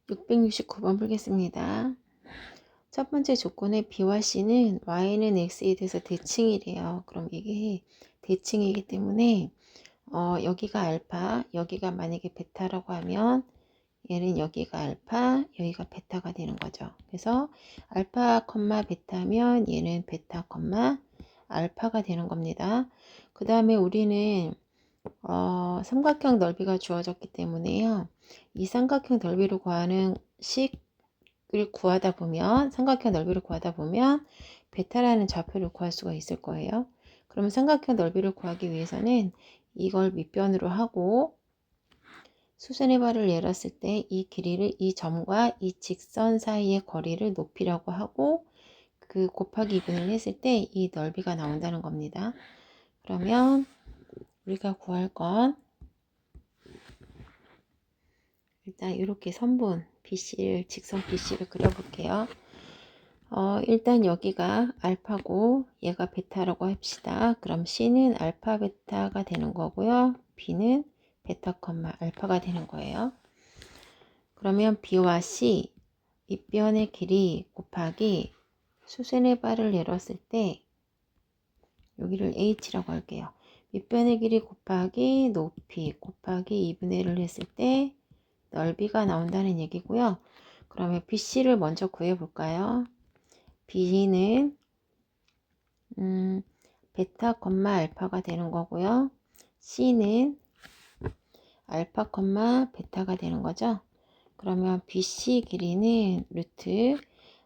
669번 풀겠습니다. 첫 번째 조건의 B와 C는 Y는 X에 대해서 대칭이래요. 그럼 이게 대칭이기 때문에 여기가 알파, 여기가 만약에 베타라고 하면 얘는 여기가 알파, 여기가 베타가 되는 거죠. 그래서 알파, 베타면 얘는 베타, 알파가 되는 겁니다. 그 다음에 우리는 삼각형 넓이가 주어졌기 때문에요. 이 삼각형 넓이를 구하는 식을 구하다 보면, 삼각형 넓이를 구하다 보면 베타라는 좌표를 구할 수가 있을 거예요. 그러면 삼각형 넓이를 구하기 위해서는 이걸 밑변으로 하고 수선의 발을 내렸을 때 이 길이를 이 점과 이 직선 사이의 거리를 높이라고 하고 그 곱하기 2분을 했을 때 이 넓이가 나온다는 겁니다. 그러면 우리가 구할 건 일단 이렇게 선분 BC를 직선 BC를 그려볼게요. 일단 여기가 알파고 얘가 베타라고 합시다. 그럼 C는 알파 베타가 되는 거고요. B는 베타 알파가 되는 거예요. 그러면 B와 C 밑변의 길이 곱하기 수선의 발을 내렸을 때 여기를 H라고 할게요. 밑변의 길이 곱하기 높이 곱하기 2분의 1을 했을 때 넓이가 나온다는 얘기고요. 그러면 BC를 먼저 구해볼까요? B는 베타, 알파가 되는 거고요. C는 알파, 베타가 되는 거죠. 그러면 BC 길이는 루트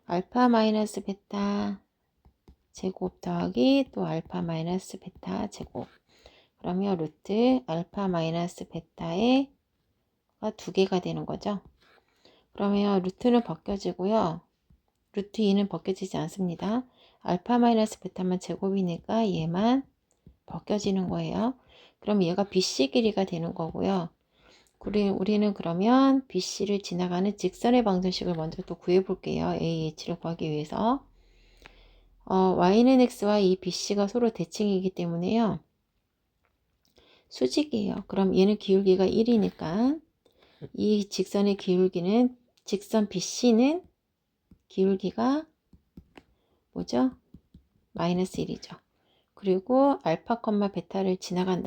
알파 마이너스 베타 제곱 더하기 또 알파 마이너스 베타 제곱. 그러면 루트 알파 마이너스 베타의 두 개가 되는 거죠. 그러면 루트는 벗겨지고요. 루트 2는 벗겨지지 않습니다. 알파 마이너스 베타만 제곱이니까 얘만 벗겨지는 거예요. 그럼 얘가 BC 길이가 되는 거고요. 우리는 그러면 BC를 지나가는 직선의 방정식을 먼저 또 구해볼게요. AH를 구하기 위해서. Y는 X와 이 BC가 서로 대칭이기 때문에요. 수직이에요. 그럼 얘는 기울기가 1이니까 이 직선의 기울기는 직선 BC는 기울기가 뭐죠? 마이너스 1이죠. 그리고 알파, 베타를 지나가는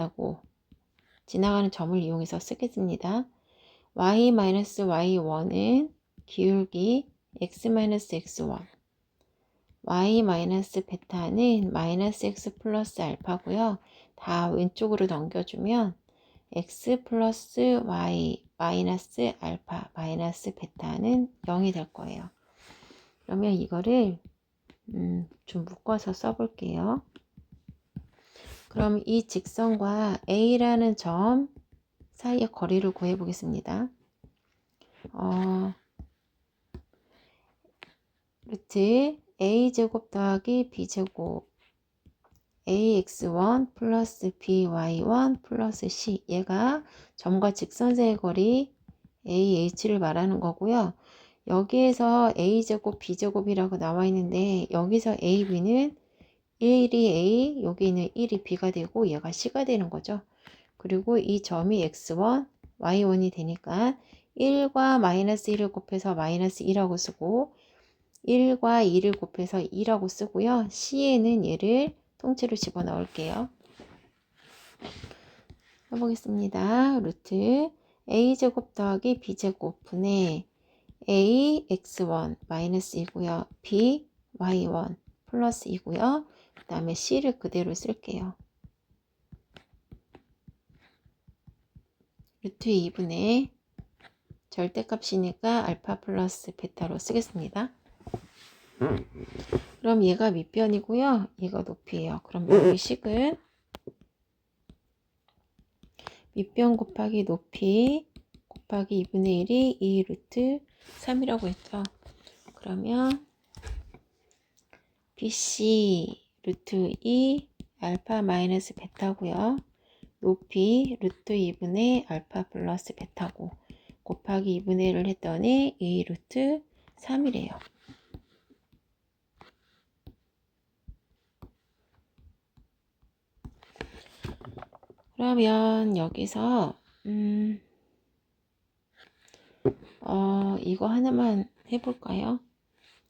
점을 이용해서 쓰겠습니다. y-y1은 기울기 x-x1 y-베타는 마이너스 x 플러스 알파고요. 다 왼쪽으로 넘겨주면 x 플러스 y 마이너스 알파 마이너스 베타는 0이 될 거예요. 그러면 이거를 좀 묶어서 써볼게요. 그럼 이 직선과 A라는 점 사이의 거리를 구해 보겠습니다. 루트 A제곱 더하기 B제곱 AX1 플러스 BY1 플러스 C 얘가 점과 직선 사이의 거리 AH를 말하는 거고요. 여기에서 A제곱 B제곱이라고 나와 있는데 여기서 AB는 1이 A, 여기는 1이 B가 되고 얘가 C가 되는 거죠. 그리고 이 점이 X1, Y1이 되니까 1과 마이너스 1을 곱해서 마이너스 2라고 쓰고 1과 2를 곱해서 2라고 쓰고요. C에는 얘를 통째로 집어넣을게요. 해보겠습니다. 루트 A제곱 더하기 B제곱 분의 A, X1 마이너스 2고요. B, Y1 플러스 2고요. 그 다음에 C를 그대로 쓸게요. 루트 2분의 절대값이니까 알파 플러스 베타로 쓰겠습니다. 그럼 얘가 밑변이고요. 얘가 높이에요. 그럼 여기 식은 밑변 곱하기 높이 곱하기 2분의 1이 2 루트 3이라고 했죠. 그러면 BC 루트 2 알파 마이너스 베타고요. 높이 루트 2분의 알파 플러스 베타고 곱하기 2분의 1을 했더니 2 루트 3이래요. 그러면 여기서 이거 하나만 해볼까요?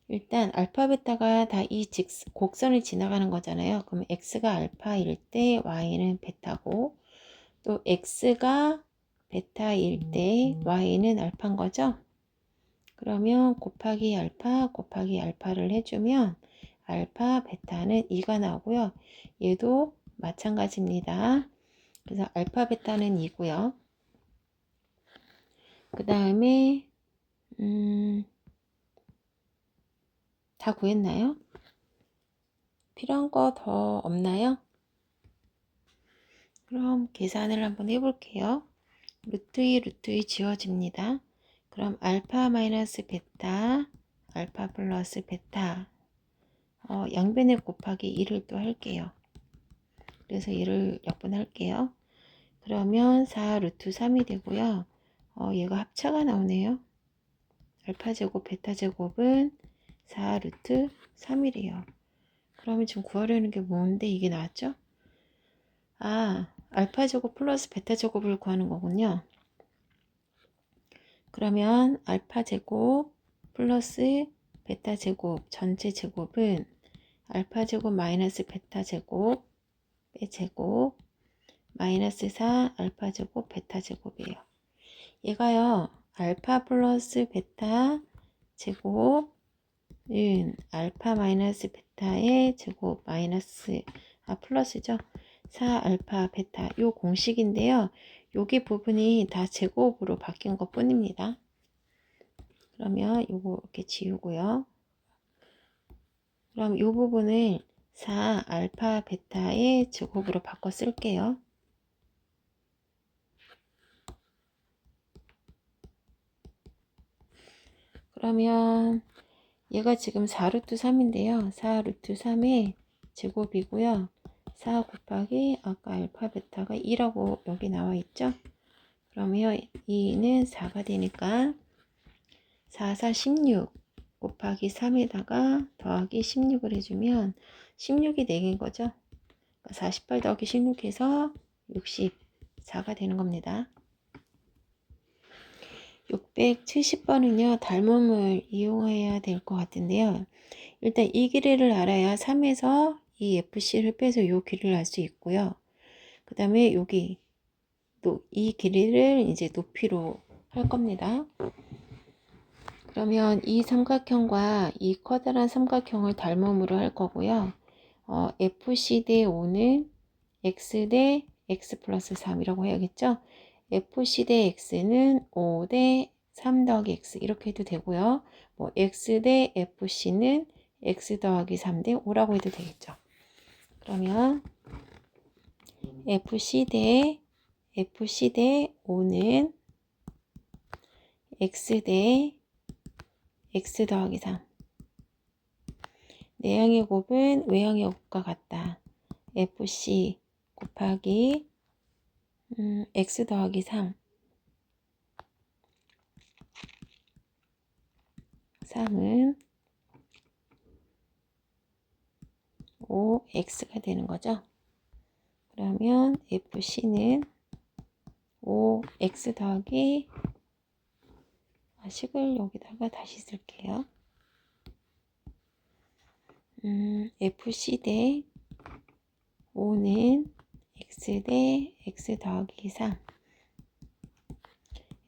일단 알파 베타가 다 이 곡선을 지나가는 거잖아요. 그럼 x가 알파일 때 y는 베타고, 또 x가 베타일 때 y는 알파인 거죠. 그러면 곱하기 알파를 해주면 알파 베타는 2가 나오고요. 얘도 마찬가지입니다. 그래서 알파 베타는 2고요. 그 다음에 다 구했나요? 필요한 거 더 없나요? 그럼 계산을 한번 해볼게요. 루트 2 지워집니다. 그럼 알파 마이너스 베타, 알파 플러스 베타, 양변에 곱하기 2를 또 할게요. 그래서 2를 역분할게요. 그러면 4 루트 3이 되고요. 얘가 합차가 나오네요. 알파 제곱 베타 제곱은 4 루트 3이래요. 그러면 지금 구하려는 게 뭔데 이게 나왔죠? 알파 제곱 플러스 베타 제곱을 구하는 거군요. 그러면 알파 제곱 플러스 베타 제곱 전체 제곱은 알파 제곱 마이너스 베타 제곱 빼제곱 마이너스 4 알파 제곱 베타 제곱이에요. 얘가요 알파 플러스 베타 제곱은 알파 마이너스 베타의 제곱 마이너스 플러스죠. 4 알파 베타 요 공식인데요. 여기 부분이 다 제곱으로 바뀐 것 뿐입니다. 그러면 요거 이렇게 지우고요. 그럼 요 부분을 4 알파 베타의 제곱으로 바꿔 쓸게요. 그러면 얘가 지금 4 루트 3인데요. 4 루트 3의 제곱이고요. 4 곱하기 아까 알파 베타가 2라고 여기 나와 있죠. 그러면 2는 4가 되니까 4, 4, 16 곱하기 3에다가 더하기 16을 해주면 16이 4개인 거죠. 48 더하기 16 해서 64가 되는 겁니다. 670번은요. 닮음을 이용해야 될 것 같은데요. 일단 이 길이를 알아야 3에서 이 FC를 빼서 이 길이를 알 수 있고요. 그 다음에 여기 또 이 길이를 이제 높이로 할 겁니다. 그러면 이 삼각형과 이 커다란 삼각형을 닮음으로 할 거고요. FC 대 5는 X 대 X 플러스 3이라고 해야겠죠. FC 대 X는 5 대 3 더하기 X 이렇게 해도 되고요. 뭐 X 대 FC는 X 더하기 3 대 5라고 해도 되겠죠. 그러면 FC 대 5는 X 대 X 더하기 3. 내향의 곱은 외향의 곱과 같다. FC 곱하기 X 더하기 3. 3은 5X가 되는 거죠. 그러면 FC는 5X 더하기 식을 여기다가 다시 쓸게요. FC 대 5는 X 대 X 더하기 3.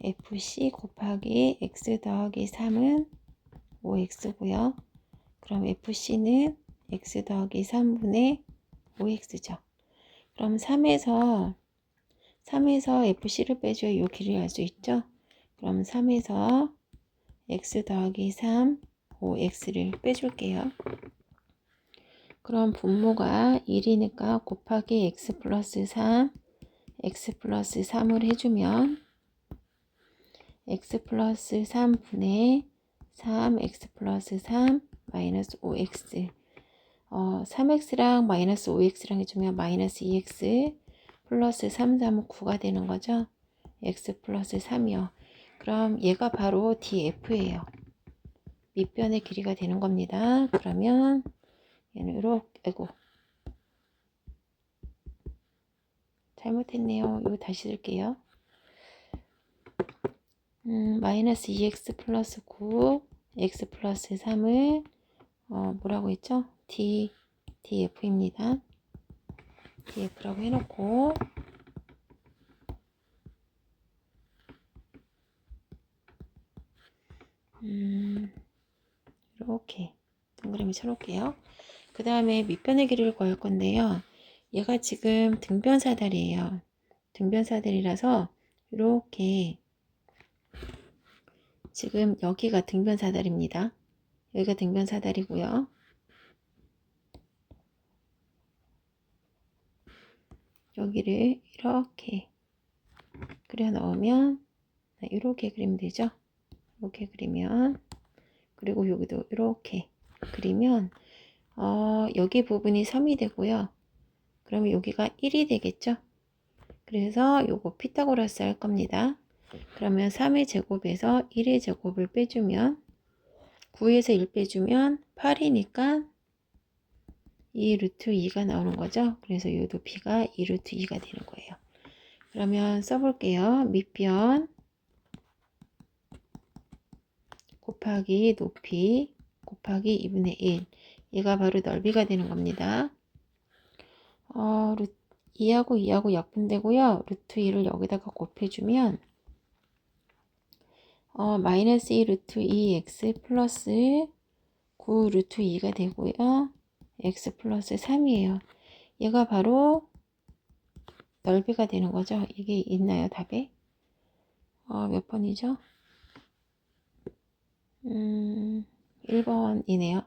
FC 곱하기 X 더하기 3은 5X고요. 그럼 FC는 X 더하기 3분의 5X죠. 그럼 3에서 FC를 빼줘야 이 길이를 알 수 있죠. 그럼 3에서 X 더하기 3, 5X를 빼줄게요. 그럼 분모가 1이니까 곱하기 X 플러스 3, X 플러스 3을 해주면 X 플러스 3분의 3, X 플러스 3, 마이너스 5X 3X랑 마이너스 5X랑 해주면 마이너스 2X 플러스 3, 3은 9가 되는 거죠. X 플러스 3이요. 그럼 얘가 바로 DF예요. 밑변의 길이가 되는 겁니다. 그러면 얘는 이렇게, 아이고 잘못했네요. 이거 다시 쓸게요. 마이너스 2x 플러스 9 x 플러스 3을 뭐라고 했죠? df입니다. df라고 해놓고 이렇게 동그라미 쳐놓을게요. 그 다음에 밑변의 길이를 구할 건데요. 얘가 지금 등변사다리예요. 등변사다리라서 이렇게 지금 여기가 등변사다리입니다. 여기가 등변사다리고요. 여기를 이렇게 그려 넣으면 이렇게 그리면 되죠. 이렇게 그리면, 그리고 여기도 이렇게 그리면 여기 부분이 3이 되고요. 그러면 여기가 1이 되겠죠. 그래서 요거 피타고라스 할 겁니다. 그러면 3의 제곱에서 1의 제곱을 빼주면 9에서 1 빼주면 8이니까 2 루트 2가 나오는 거죠. 그래서 이 높이가 2 루트 2가 되는 거예요. 그러면 써볼게요. 밑변 곱하기 높이 곱하기 2분의 1. 얘가 바로 넓이가 되는 겁니다. 2하고 2하고 약분되고요. 루트 2를 여기다가 곱해주면 마이너스 2 루트 2x 플러스 9 루트 2가 되고요. x 플러스 3이에요. 얘가 바로 넓이가 되는 거죠. 이게 있나요, 답에? 몇 번이죠? 1번이네요.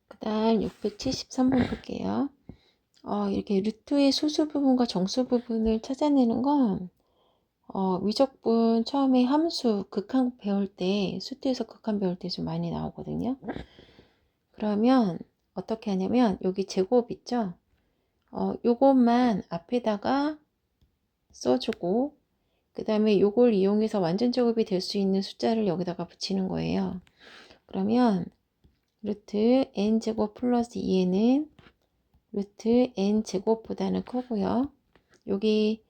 그 다음 673번 볼게요. 이렇게 루트의 소수 부분과 정수 부분을 찾아내는 건 위적분 처음에 함수 극한 배울 때 수트에서 극한 배울 때 좀 많이 나오거든요. 그러면 어떻게 하냐면 여기 제곱 있죠? 요것만 앞에다가 써주고 그 다음에 요걸 이용해서 완전 제곱이 될 수 있는 숫자를 여기다가 붙이는 거예요. 그러면 루트 n제곱 플러스 2에는 루트 n제곱보다는 크고요. 여기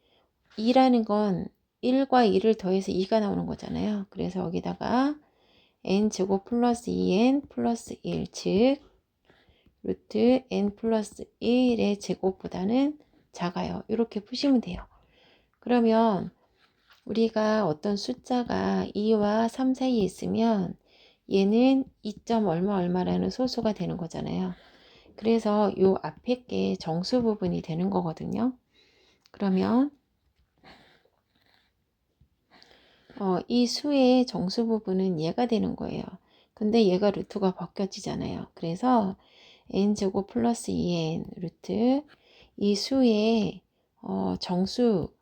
2라는 건 1과 2를 더해서 2가 나오는 거잖아요. 그래서 여기다가 n제곱 플러스 2n 플러스 1, 즉 루트 n 플러스 1의 제곱보다는 작아요. 이렇게 푸시면 돼요. 그러면 우리가 어떤 숫자가 2와 3 사이에 있으면 얘는 2점 얼마 얼마라는 소수가 되는 거잖아요. 그래서 요 앞에 게 정수 부분이 되는 거거든요. 그러면 이 수의 정수 부분은 얘가 되는 거예요. 근데 얘가 루트가 바뀌어지잖아요. 그래서 n제곱 플러스 2n 루트 이 수의 정수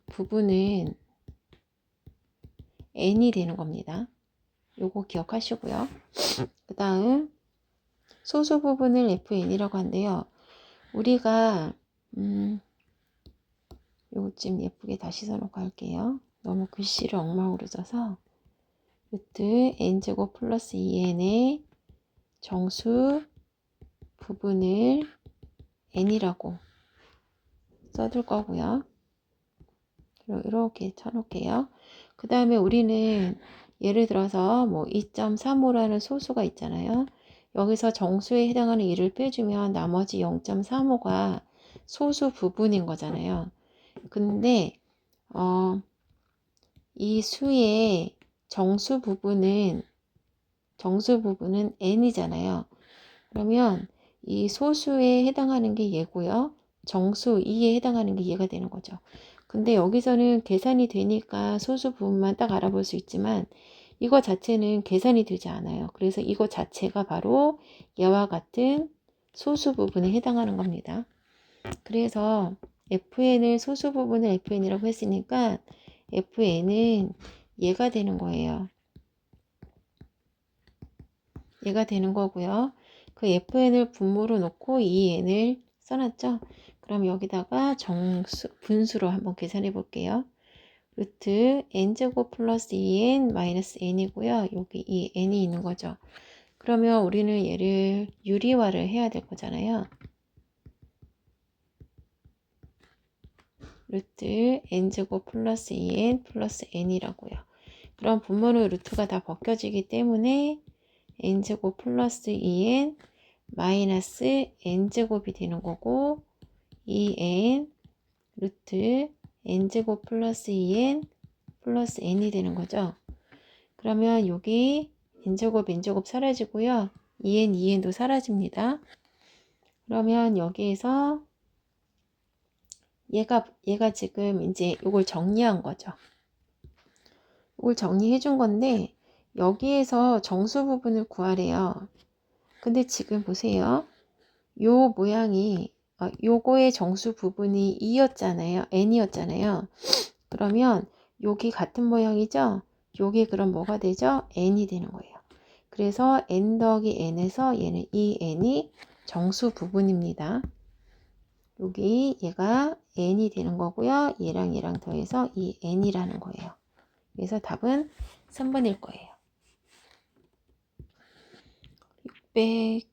부분은 n이 되는 겁니다. 요거 기억하시고요. 그 다음 소수 부분을 fn이라고 한대요. 우리가 요거쯤 예쁘게 다시 써놓고 할게요. 너무 글씨를 엉망으로 써서 루트 n제곱 플러스 2n의 정수 부분을 n이라고 써둘 거고요. 이렇게 쳐놓을게요. 그 다음에 우리는 예를 들어서 뭐 2.35라는 소수가 있잖아요. 여기서 정수에 해당하는 1을 빼주면 나머지 0.35가 소수 부분인 거잖아요. 근데 이 수의 정수 부분은 n이잖아요. 그러면 이 소수에 해당하는 게 얘고요. 정수 2에 해당하는 게 얘가 되는 거죠. 근데 여기서는 계산이 되니까 소수 부분만 딱 알아볼 수 있지만 이거 자체는 계산이 되지 않아요. 그래서 이거 자체가 바로 얘와 같은 소수 부분에 해당하는 겁니다. 그래서 fn을 소수 부분을 fn이라고 했으니까 fn은 얘가 되는 거예요. 얘가 되는 거고요. 그 fn을 분모로 놓고 2n을 써놨죠. 그럼 여기다가 분수로 한번 계산해 볼게요. 루트 n제곱 플러스 2n 마이너스 n이고요. 여기 이 n이 있는 거죠. 그러면 우리는 얘를 유리화를 해야 될 거잖아요. 루트 n제곱 플러스 2n 플러스 n이라고요. 그럼 분모는 루트가 다 벗겨지기 때문에 n제곱 플러스 2n 마이너스 n제곱이 되는 거고 2n 루트 n제곱 플러스 2n 플러스 n이 되는 거죠. 그러면 여기 n제곱 n제곱 사라지고요. 2n 2n도 사라집니다. 그러면 여기에서 얘가 지금 이제 이걸 정리한 거죠. 이걸 정리해 준 건데 여기에서 정수 부분을 구하래요. 근데 지금 보세요. 요 모양이 요거의 정수 부분이 2였잖아요. n이었잖아요. 그러면 여기 같은 모양이죠? 요게 그럼 뭐가 되죠? n이 되는 거예요. 그래서 n 더하기 n에서 얘는 이 n이 정수 부분입니다. 여기 얘가 n이 되는 거고요. 얘랑 얘랑 더해서 이 n이라는 거예요. 그래서 답은 3번일 거예요. 600